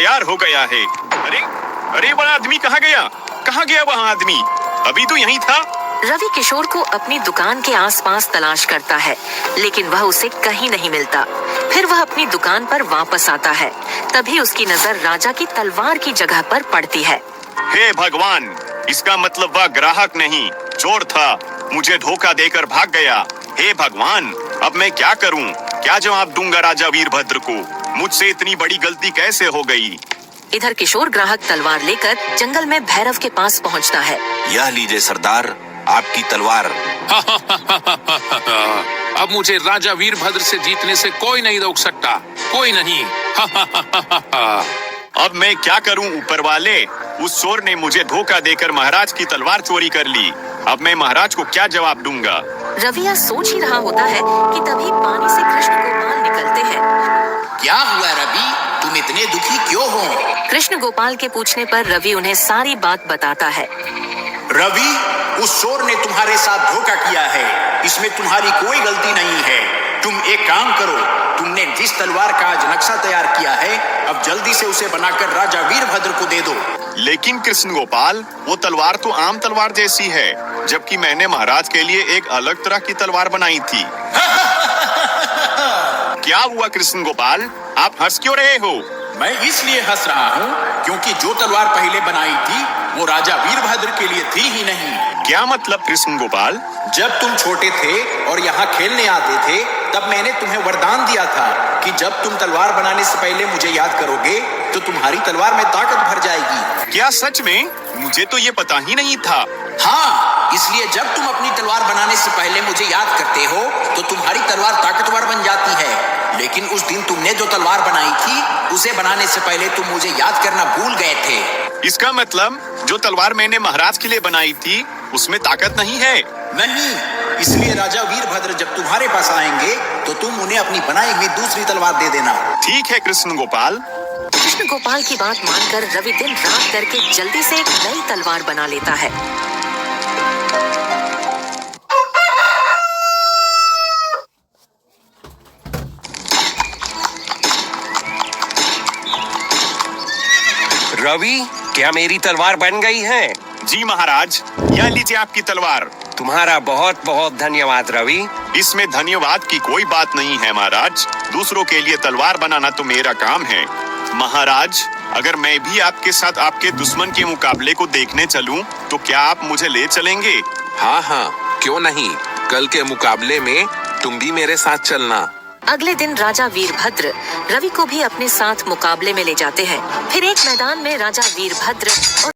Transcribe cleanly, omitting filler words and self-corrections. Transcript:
तैयार हो गया है। अरे अरे वह आदमी कहाँ गया? कहाँ गया वह आदमी? अभी तो यहीं था। रवि किशोर को अपनी दुकान के आसपास तलाश करता है, लेकिन वह उसे कहीं नहीं मिलता। फिर वह अपनी दुकान पर वापस आता है। तभी उसकी नजर राजा की तलवार की जगह पर पड़ती है। हे भगवान, इसका मतलब वह ग्राहक नहीं, चोर था। मुझे धोखा देकर भाग गया। हे भगवान, अब मैं क्या करूं? क्या जवाब दूंगा राजा वीरभद्र को? मुझसे इतनी बड़ी गलती कैसे हो गई? इधर किशोर ग्राहक तलवार लेकर जंगल में भैरव के पास पहुंचता है। यह लीजिए सरदार, आपकी तलवार। अब मुझे राजा वीरभद्र से जीतने से कोई नहीं रोक सकता, कोई नहीं। अब मैं क्या करूं ऊपर वाले? उस चोर ने मुझे धोखा देकर महाराज की तलवार चोरी कर ली। अब मैं महाराज को क्या जवाब दूंगा? रवि सोच ही रहा होता है कि तभी पानी से कृष्ण गोपाल निकलते हैं। क्या हुआ रवि, तुम इतने दुखी क्यों हो? कृष्ण गोपाल के पूछने पर रवि उन्हें सारी बात बताता है। रवि, उस चोर ने तुम्हारे साथ धोखा किया है, इसमें तुम्हारी कोई गलती नहीं है। तुम एक काम करो, तुमने जिस तलवार का आज नक्शा तैयार किया है, अब जल्दी से उसे बनाकर राजा वीरभद्र को दे दो। लेकिन कृष्ण गोपाल, वो तलवार तो आम तलवार जैसी है, जबकि मैंने महाराज के लिए एक अलग तरह की तलवार बनाई थी। क्या हुआ कृष्ण गोपाल, आप हंस क्यों रहे हो? मैं इसलिए हंस रहा हूँ क्योंकि जो तलवार पहले बनाई थी वो राजा वीरभद्र के लिए थी ही नहीं। क्या मतलब कृष्ण गोपाल? जब तुम छोटे थे और यहाँ खेलने आते थे, तब मैंने तुम्हें वरदान दिया था कि जब तुम तलवार बनाने से पहले मुझे याद करोगे तो तुम्हारी तलवार में ताकत भर जाएगी। क्या सच में? मुझे तो ये पता ही नहीं था। हाँ, इसलिए जब तुम अपनी तलवार बनाने से पहले मुझे याद करते हो तो तुम्हारी तलवार ताकतवर बन जाती है। लेकिन उस दिन तुमने जो तलवार बनाई थी, उसे बनाने से पहले तुम मुझे याद करना भूल गए थे। इसका मतलब जो तलवार मैंने महाराज के लिए बनाई थी उसमें ताकत नहीं है? नहीं, इसलिए राजा वीरभद्र जब तुम्हारे पास आएंगे तो तुम उन्हें अपनी बनाई हुई दूसरी तलवार दे देना। ठीक है कृष्ण गोपाल। कृष्ण गोपाल की बात मानकर रवि दिन रात करके जल्दी से एक नई तलवार बना लेता है। रवि, क्या मेरी तलवार बन गई है? जी महाराज, यह लीजिए आपकी तलवार। तुम्हारा बहुत बहुत धन्यवाद रवि। इसमें धन्यवाद की कोई बात नहीं है महाराज, दूसरों के लिए तलवार बनाना तो मेरा काम है। महाराज, अगर मैं भी आपके साथ आपके दुश्मन के मुकाबले को देखने चलूं, तो क्या आप मुझे ले चलेंगे? हाँ हाँ, क्यों नहीं। कल के मुकाबले में तुम भी मेरे साथ चलना। अगले दिन राजा वीरभद्र रवि को भी अपने साथ मुकाबले में ले जाते हैं। फिर एक मैदान में राजा वीरभद्र और